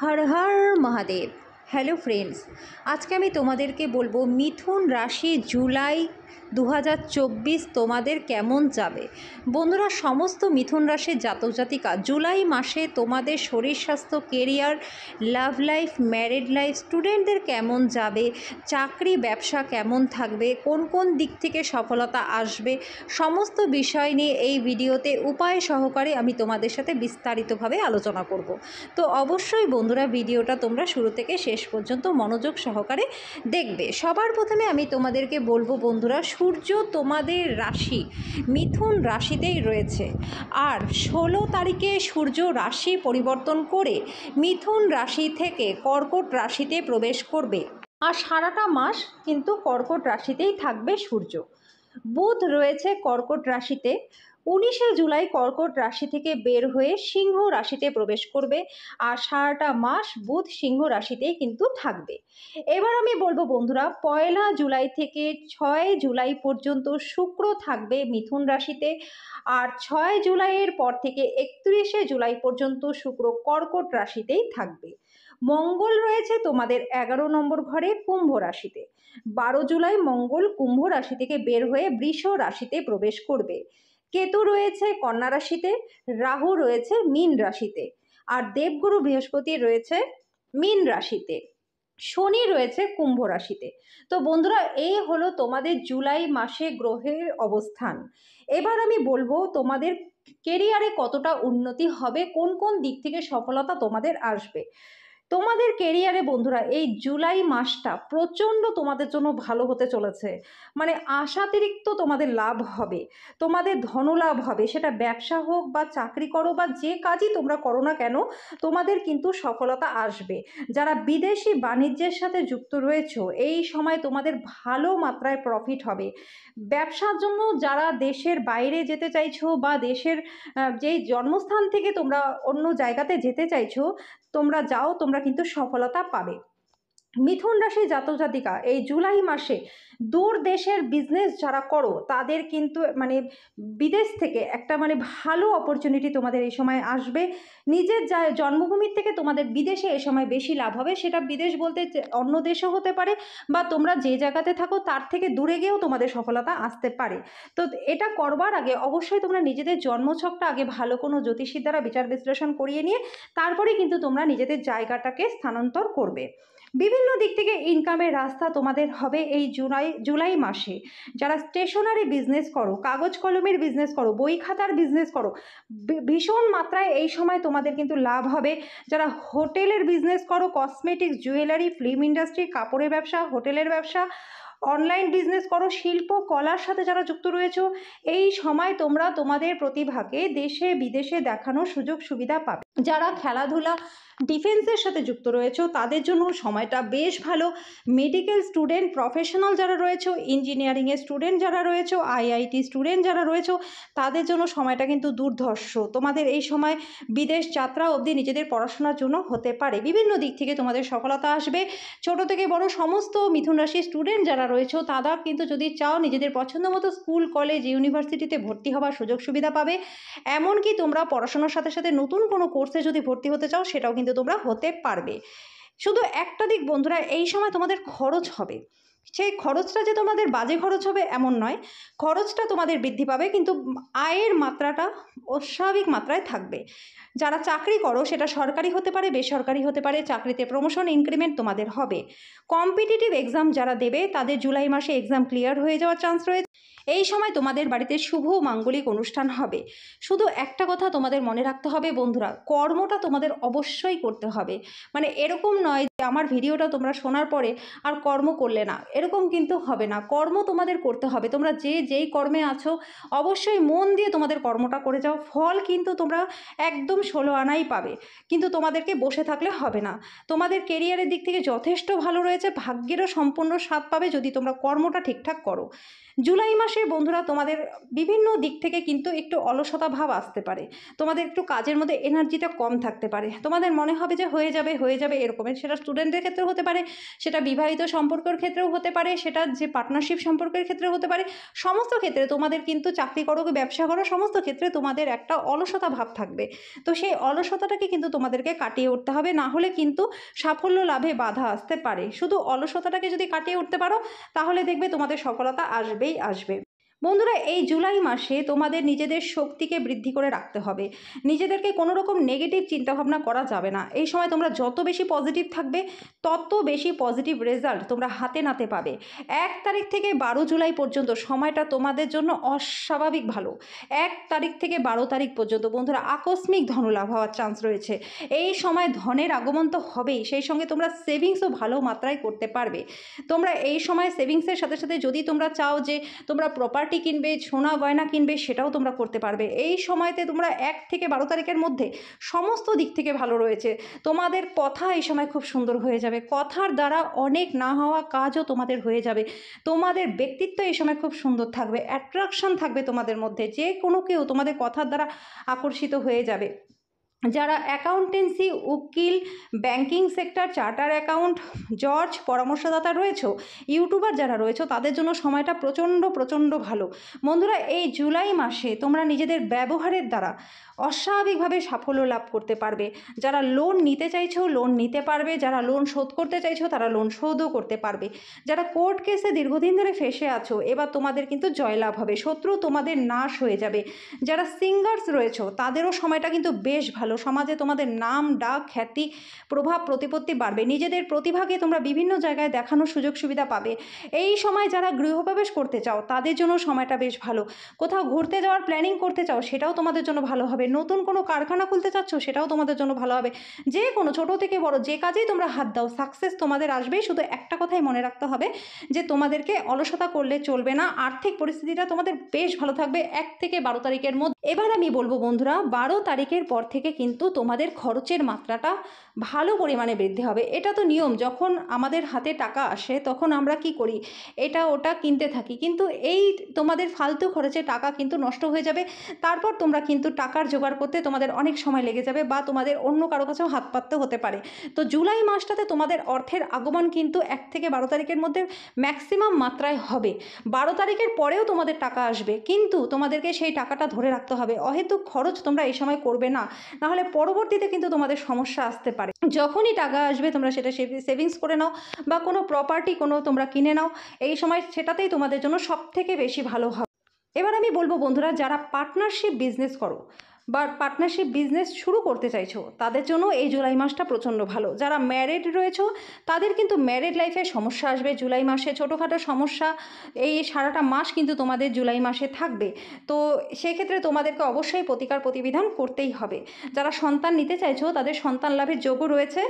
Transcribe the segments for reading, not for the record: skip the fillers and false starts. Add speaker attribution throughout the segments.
Speaker 1: Har Har Mahadev. Hello friends, আজকে আমি তোমাদেরকে বলবো মিথুন রাশি জুলাই 2024 তোমাদের কেমন যাবে। বন্ধুরা, সমস্ত মিথুন রাশির জাতক জাতিকা জুলাই মাসে তোমাদের শরীর স্বাস্থ্য, career, love life, married life, স্টুডেন্টদের কেমন যাবে, চাকরি ব্যবসা কেমন থাকবে, কোন কোন দিক থেকে সফলতা আসবে, সমস্ত বিষয় নিয়ে এই ভিডিওতে উপায় সহকারে আমি তোমাদের সাথে বিস্তারিতভাবে আলোচনা করব। তো অবশ্যই বন্ধুরা, ভিডিওটা তোমরা শুরু থেকে শেষ পর্যন্ত মনোযোগ সহকারে দেখবে। সবার প্রথমে আমি তোমাদেরকে বলবো বন্ধুরা, সূর্য তোমাদের রাশি মিথুন রাশিতেই রয়েছে, আর 16 তারিখে সূর্য রাশি পরিবর্তন করে মিথুন রাশি থেকে কর্কট রাশিতে প্রবেশ করবে, আর সারাটা মাস কিন্তু কর্কট রাশিতেই থাকবে সূর্য। বুধ রয়েছে কর্কট রাশিতে, 19শে জুলাই কর্কট রাশি থেকে বের হয়ে সিংহ রাশিতে প্রবেশ করবে, আর সারাটা মাস বুধ সিংহ রাশিতেই কিন্তু থাকবে। এবার আমি বলবো বন্ধুরা, 1 জুলাই থেকে 6 জুলাই পর্যন্ত শুক্র থাকবে মিথুন রাশিতে, আর 6 জুলাইয়ের পর থেকে 31শে জুলাই পর্যন্ত শুক্র কর্কট রাশিতেই থাকবে। মঙ্গল রয়েছে তোমাদের 11 নম্বর ঘরে কুম্ভ রাশিতে, 12 জুলাই মঙ্গল কুম্ভ রাশি থেকে বের হয়ে বৃষ রাশিতে প্রবেশ করবে। কেতু রয়েছে কন্যা রাশিতে, রাহু রয়েছে মীন রাশিতে, আর দেবগুরু বৃহস্পতি রয়েছে মীন রাশিতে, শনি রয়েছে কুম্ভ রাশিতে। তো বন্ধুরা, এই হলো তোমাদের জুলাই মাসে গ্রহের অবস্থান। এবার আমি বলবো তোমাদের কেরিয়ারে কতটা উন্নতি হবে, কোন কোন দিক থেকে সফলতা তোমাদের আসবে। তোমাদের কেরিয়ারে বন্ধুরা এই জুলাই মাসটা প্রচণ্ড তোমাদের জন্য ভালো হতে চলেছে। মানে আশাতিরিক্ত তোমাদের লাভ হবে, তোমাদের ধনলাভ হবে, সেটা ব্যবসা হোক বা চাকরি করো বা যে কাজই তোমরা করো না কেন, তোমাদের কিন্তু সফলতা আসবে। যারা বিদেশি বাণিজ্যের সাথে যুক্ত রয়েছো, এই সময় তোমাদের ভালো মাত্রায় প্রফিট হবে। ব্যবসার জন্য যারা দেশের বাইরে যেতে চাইছো বা দেশের যেই জন্মস্থান থেকে তোমরা অন্য জায়গাতে যেতে চাইছো, তোমরা যাও, তোমরা কিন্তু সফলতা পাবে। মিথুন রাশি জাতক জাতিকা এই জুলাই মাসে দূর দেশের বিজনেস যারা করো, তাদের কিন্তু বিদেশ থেকে একটা ভালো অপরচুনিটি তোমাদের এই সময় আসবে। নিজের জন্মভূমির থেকে তোমাদের বিদেশে এই সময় বেশি লাভ হবে। সেটা বিদেশ বলতে অন্য দেশও হতে পারে, বা তোমরা যে জায়গাতে থাকো তার থেকে দূরে গিয়েও তোমাদের সফলতা আসতে পারে। তো এটা করবার আগে অবশ্যই তোমরা নিজেদের জন্মছকটা আগে ভালো কোনো জ্যোতিষীর দ্বারা বিচার বিশ্লেষণ করিয়ে নিয়ে তারপরে কিন্তু তোমরা নিজেদের জায়গাটাকে স্থানান্তর করবে। বিভিন্ন দিক থেকে ইনকামের রাস্তা তোমাদের হবে এই জুলাই মাসে। যারা স্টেশনারি বিজনেস করো, কাগজ কলমের বিজনেস করো, বই খাতার বিজনেস করো, ভীষণ মাত্রায় এই সময় তোমাদের কিন্তু লাভ হবে। যারা হোটেলের বিজনেস করো, কসমেটিক্স, জুয়েলারি, ফিল্ম ইন্ডাস্ট্রি, কাপড়ের ব্যবসা, হোটেলের ব্যবসা, অনলাইন বিজনেস করো, শিল্প কলার সাথে যারা যুক্ত রয়েছে, এই সময় তোমরা তোমাদের প্রতিভাকে দেশে বিদেশে দেখানোর সুযোগ সুবিধা পাবে। যারা খেলাধুলা, ডিফেন্সের সাথে যুক্ত রয়েছে, তাদের জন্য সময়টা বেশ ভালো। মেডিকেল স্টুডেন্ট, প্রফেশনাল যারা রয়েছে, ইঞ্জিনিয়ারিংয়ের স্টুডেন্ট যারা রয়েছে, আইআইটি স্টুডেন্ট যারা রয়েছে, তাদের জন্য সময়টা কিন্তু দুর্ধর্ষ। তোমাদের এই সময় বিদেশ যাত্রা অবধি নিজেদের পড়াশোনার জন্য হতে পারে। বিভিন্ন দিক থেকে তোমাদের সফলতা আসবে। ছোট থেকে বড় সমস্ত মিথুন রাশির স্টুডেন্ট যারা রয়েছে, তারা কিন্তু যদি চাও নিজেদের পছন্দ মতো স্কুল, কলেজ, ইউনিভার্সিটিতে ভর্তি হওয়ার সুযোগ সুবিধা পাবে। এমনকি তোমরা পড়াশোনার সাথে সাথে নতুন কোনো কোর্সে যদি ভর্তি হতে চাও, সেটাও কিন্তু তোমরা হতে পারবে। শুধু একটা দিক বন্ধুরা, এই সময় তোমাদের খরচ হবে। সেই খরচটা যে তোমাদের বাজে খরচ হবে এমন নয়, খরচটা তোমাদের বৃদ্ধি পাবে, কিন্তু আয়ের মাত্রাটা অস্বাভাবিক মাত্রায় থাকবে। যারা চাকরি করো, সেটা সরকারি হতে পারে, বেসরকারি হতে পারে, চাকরিতে প্রমোশন, ইনক্রিমেন্ট তোমাদের হবে। কম্পিটিটিভ এক্সাম যারা দেবে, তাদের জুলাই মাসে এক্সাম ক্লিয়ার হয়ে যাওয়ার চান্স রয়েছে। এই সময় তোমাদের বাড়িতে শুভ মাঙ্গলিক অনুষ্ঠান হবে। শুধু একটা কথা তোমাদের মনে রাখতে হবে বন্ধুরা, কর্মটা তোমাদের অবশ্যই করতে হবে। এরকম নয় যে আমার ভিডিওটা তোমরা শোনার পরে আর কর্ম করলে না, এরকম কিন্তু হবে না। কর্ম তোমাদের করতে হবে। তোমরা যেই কর্মে আছো অবশ্যই মন দিয়ে তোমাদের কর্মটা করে যাও। ফল কিন্তু তোমরা একদম 16 আনাই পাবে, কিন্তু তোমাদেরকে বসে থাকলে হবে না। তোমাদের কেরিয়ারের দিক থেকে যথেষ্ট ভালো রয়েছে, ভাগ্যেরও সম্পূর্ণ স্বাদ পাবে যদি তোমরা কর্মটা ঠিকঠাক করো। জুলাই মাসে বন্ধুরা তোমাদের বিভিন্ন দিক থেকে কিন্তু একটু অলসতা ভাব আসতে পারে, তোমাদের একটু কাজের মধ্যে এনার্জিটা কম থাকতে পারে, তোমাদের মনে হবে যে হয়ে যাবে এরকমের, সেটা স্টুডেন্টদের ক্ষেত্রেও হতে পারে, সেটা বিবাহিত সম্পর্কের ক্ষেত্রেও হতে পারে, সেটা যে পার্টনারশিপ সম্পর্কের ক্ষেত্রেও হতে পারে। সমস্ত ক্ষেত্রে তোমাদের কিন্তু চাকরি করো কি ব্যবসা করো, সমস্ত ক্ষেত্রে তোমাদের একটা অলসতা ভাব থাকবে। তো সেই অলসতাটাকে কিন্তু তোমাদেরকে কাটিয়ে উঠতে হবে, না হলে কিন্তু সাফল্য লাভে বাধা আসতে পারে। শুধু অলসতাটাকে যদি কাটিয়ে উঠতে পারো তাহলে দেখবে তোমাদের সফলতা আসবেই আসবে। বন্ধুরা, এই জুলাই মাসে তোমাদের নিজেদের শক্তিকে বৃদ্ধি করে রাখতে হবে। নিজেদেরকে কোনো রকম নেগেটিভ চিন্তাভাবনা করা যাবে না। এই সময় তোমরা যত বেশি পজিটিভ থাকবে তত বেশি পজিটিভ রেজাল্ট তোমরা হাতে নাতে পাবে। 1 তারিখ থেকে 12 জুলাই পর্যন্ত সময়টা তোমাদের জন্য অস্বাভাবিক ভালো। 1 তারিখ থেকে 12 তারিখ পর্যন্ত বন্ধুরা আকস্মিক ধনলাভ হওয়ার চান্স রয়েছে। এই সময় ধনের আগমন তো হবেই, সেই সঙ্গে তোমরা সেভিংসও ভালো মাত্রায় করতে পারবে। তোমরা এই সময় সেভিংসের সাথে সাথে যদি তোমরা চাও যে তোমরা প্রপার্টি কিনবে, সোনা গয়না কিনবে, সেটাও তোমরা করতে পারবে। এই সময়তে তোমরা 1 থেকে 12 তারিখের মধ্যে সমস্ত দিক থেকে ভালো রয়েছে। তোমাদের কথা এই সময় খুব সুন্দর হয়ে যাবে। কথার দ্বারা অনেক না হওয়া কাজও তোমাদের হয়ে যাবে। তোমাদের ব্যক্তিত্ব এই সময় খুব সুন্দর থাকবে, অ্যাট্রাকশন থাকবে তোমাদের মধ্যে, যে কোনো কেউ তোমাদের কথার দ্বারা আকর্ষিত হয়ে যাবে। যারা অ্যাকাউন্টেন্সি, উকিল, ব্যাংকিং সেক্টর, চার্টার অ্যাকাউন্ট, জজ, পরামর্শদাতা রয়েছে, ইউটিউবার যারা রয়েছে, তাদের জন্য সময়টা প্রচণ্ড ভালো। বন্ধুরা, এই জুলাই মাসে তোমরা নিজেদের ব্যবহারের দ্বারা অস্বাভাবিকভাবে সাফল্য লাভ করতে পারবে। যারা লোন নিতে চাইছো লোন নিতে পারবে, যারা লোন শোধ করতে চাইছো তারা লোন শোধও করতে পারবে। যারা কোর্ট কেসে দীর্ঘদিন ধরে ফেঁসে আছো, এবার তোমাদের কিন্তু জয়লাভ হবে, শত্রু তোমাদের নাশ হয়ে যাবে। যারা সিঙ্গার্স রয়েছে তাদেরও সময়টা কিন্তু বেশ ভালো। সমাজে তোমাদের নাম ডাক খ্যাতি প্রভাব প্রতিপত্তি বাড়বে। নিজেদের প্রতিভাকে তোমরা বিভিন্ন জায়গায় দেখানোর সুযোগ সুবিধা পাবে। এই সময় যারা গৃহপ্রবেশ করতে চাও তাদের জন্য সময়টা বেশ ভালো। কোথাও ঘুরতে যাওয়ার প্ল্যানিং করতে চাও সেটাও তোমাদের জন্য ভালো হবে। নতুন কোনো কারখানা খুলতে চাচ্ছ সেটাও তোমাদের জন্য ভালো হবে। যে কোনো ছোটো থেকে বড় যে কাজেই তোমরা হাত দাও সাকসেস তোমাদের আসবেই। শুধু একটা কথাই মনে রাখতে হবে যে তোমাদেরকে অলসতা করলে চলবে না। আর্থিক পরিস্থিতিটা তোমাদের বেশ ভালো থাকবে 1 থেকে 12 তারিখের মধ্যে। এবার আমি বলবো বন্ধুরা, 12 তারিখের পর থেকে কিন্তু তোমাদের খরচের মাত্রাটা ভালো পরিমাণে বৃদ্ধি হবে। এটা তো নিয়ম, যখন আমাদের হাতে টাকা আসে তখন আমরা কি করি, এটা ওটা কিনতে থাকি, কিন্তু এই তোমাদের ফালতু খরচে টাকা কিন্তু নষ্ট হয়ে যাবে। তারপর তোমরা কিন্তু টাকার জোগাড় করতে তোমাদের অনেক সময় লেগে যাবে বা তোমাদের অন্য কারো কাছেও হাত পাততে হতে পারে। তো জুলাই মাসটাতে তোমাদের অর্থের আগমন কিন্তু 1 থেকে 12 তারিখের মধ্যে ম্যাক্সিমাম মাত্রায় হবে। 12 তারিখের পরেও তোমাদের টাকা আসবে, কিন্তু তোমাদেরকে সেই টাকাটা ধরে রাখতে হবে। অহেতুক খরচ তোমরা এই সময় করবে না, নাহলে পরবর্তীতে কিন্তু তোমাদের সমস্যা আসতে পারে। যখনই টাকা আসবে তোমরা সেটা সেভিংস করে নাও বা কোনো প্রপার্টি তোমরা কিনে নাও। এই সময় সেটাতেই তোমাদের জন্য সবথেকে বেশি ভালো হবে। এবার আমি বলবো বন্ধুরা, যারা পার্টনারশিপ বিজনেস করো বা পার্টনারশিপ বিজনেস শুরু করতে চাইছো তাদের জন্য এই জুলাই মাসটা প্রচণ্ড ভালো। যারা ম্যারিড রয়েছো তাদের কিন্তু ম্যারিড লাইফে সমস্যা আসবে জুলাই মাসে, ছোটোখাটো সমস্যা এই সারাটা মাস কিন্তু তোমাদের জুলাই মাসে থাকবে। তো সেক্ষেত্রে তোমাদেরকে অবশ্যই প্রতিকার প্রতিবিধান করতেই হবে। যারা সন্তান নিতে চাইছো তাদের সন্তান লাভের যোগও রয়েছে।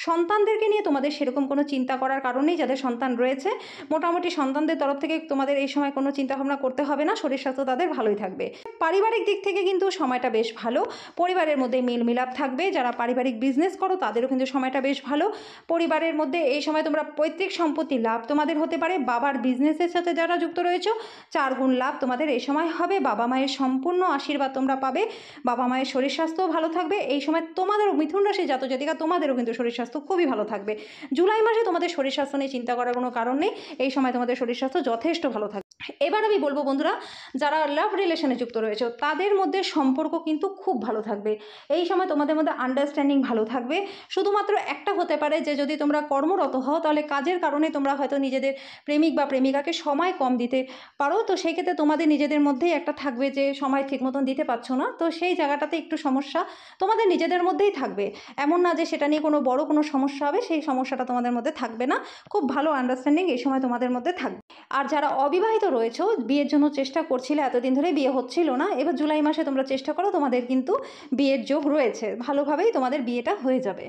Speaker 1: সন্তানদেরকে নিয়ে তোমাদের সেরকম কোনো চিন্তা করার কারণ নেই। যাদের সন্তান রয়েছে মোটামুটি সন্তানদের তরফ থেকে তোমাদের এই সময় কোনো চিন্তাভাবনা করতে হবে না, শরীর স্বাস্থ্য তাদের ভালোই থাকবে। পারিবারিক দিক থেকে কিন্তু সময়টা বেশ ভালো, পরিবারের মধ্যে মিল মিলাপ থাকবে। যারা পারিবারিক বিজনেস করো তাদেরও কিন্তু সময়টা বেশ ভালো। পরিবারের মধ্যে এই সময় তোমরা পৈতৃক সম্পত্তি লাভ তোমাদের হতে পারে। বাবার বিজনেসের সাথে যারা যুক্ত রয়েছে 4 গুণ লাভ তোমাদের এই সময় হবে। বাবা মায়ের সম্পূর্ণ আশীর্বাদ তোমরা পাবে। বাবা মায়ের শরীর স্বাস্থ্যও ভালো থাকবে। এই সময় তোমাদেরও মিথুন রাশি জাতক জাতিকা তোমাদেরও কিন্তু শরীর স্বাস্থ্য খুবই ভালো থাকবে। জুলাই মাসে তোমাদের শরীর স্বাস্থ্য নিয়ে চিন্তা করার কোনো কারণ নেই। এই সময় তোমাদের শরীর স্বাস্থ্য যথেষ্ট ভালো থাকবে। এবার আমি বলবো বন্ধুরা, যারা লাভ রিলেশনে যুক্ত রয়েছে তাদের মধ্যে সম্পর্ক কিন্তু খুব ভালো থাকবে। এই সময় তোমাদের মধ্যে আন্ডারস্ট্যান্ডিং ভালো থাকবে। শুধুমাত্র একটা হতে পারে যে যদি তোমরা কর্মরত হও তাহলে কাজের কারণে তোমরা হয়তো নিজেদের প্রেমিক বা প্রেমিকাকে সময় কম দিতে পারো। তো সেই ক্ষেত্রে তোমাদের নিজেদের মধ্যেই একটা থাকবে যে সময় ঠিক মতন দিতে পারছো না। তো সেই জায়গাটাতে একটু সমস্যা তোমাদের নিজেদের মধ্যেই থাকবে। এমন না যে সেটা নিয়ে কোনো বড় কোনো সমস্যা হবে, সেই সমস্যাটা তোমাদের মধ্যে থাকবে না। খুব ভালো আন্ডারস্ট্যান্ডিং এই সময় তোমাদের মধ্যে থাকবে। আর যারা অবিবাহিত রয়েছে, বিয়ের জন্য চেষ্টা করছিলে, এতদিন ধরে বিয়ে হচ্ছিল না, এবার জুলাই মাসে তোমরা চেষ্টা করো, তোমাদের কিন্তু বিয়ের যোগ রয়েছে, ভালোভাবেই তোমাদের বিয়েটা হয়ে যাবে।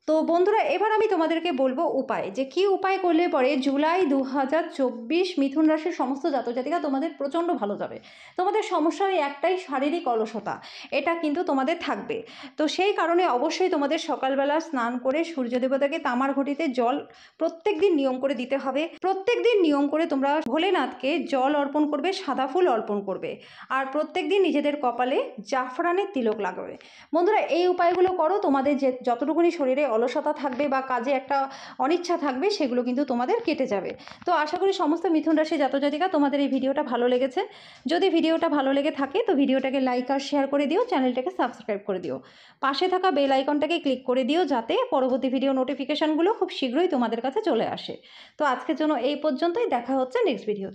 Speaker 1: তো বন্ধুরা, এবার আমি তোমাদেরকে বলবো উপায়, যে কি উপায় করলে পরে জুলাই 2024 মিথুন রাশির সমস্ত জাতক জাতিকা তোমাদের প্রচণ্ড ভালো যাবে। তোমাদের সমস্যা ওই একটাই, শারীরিক অলসতা, এটা কিন্তু তোমাদের থাকবে। তো সেই কারণে অবশ্যই তোমাদের সকালবেলা স্নান করে সূর্য দেবতাকে তামার ঘটিতে জল প্রত্যেক দিন নিয়ম করে দিতে হবে। প্রত্যেক দিন নিয়ম করে তোমরা ভোলেনাথকে জল অর্পণ করবে, সাদা ফুল অর্পণ করবে, আর প্রত্যেক দিন নিজেদের কপালে জাফরানের তিলক লাগাবে। বন্ধুরা, এই উপায়গুলো করো, তোমাদের যে যতটুকুনি শরীরে অলসতা থাকবে বা কাজে একটা অনিচ্ছা থাকবে, সেগুলো কিন্তু তোমাদের কেটে যাবে। তো আশা করি সমস্ত মিথুন রাশি জাতজাতিকা তোমাদের এই ভিডিওটা ভালো লেগেছে। যদি ভিডিওটা ভালো লেগে থাকে তো ভিডিওটাকে লাইক আর শেয়ার করে দিও, চ্যানেলটাকে সাবস্ক্রাইব করে দিও, পাশে থাকা বেল আইকনটাকে ক্লিক করে দিও যাতে পরবর্তী ভিডিও নোটিফিকেশানগুলো খুব শীঘ্রই তোমাদের কাছে চলে আসে। তো আজকের জন্য এই পর্যন্তই, দেখা হচ্ছে নেক্সট ভিডিও।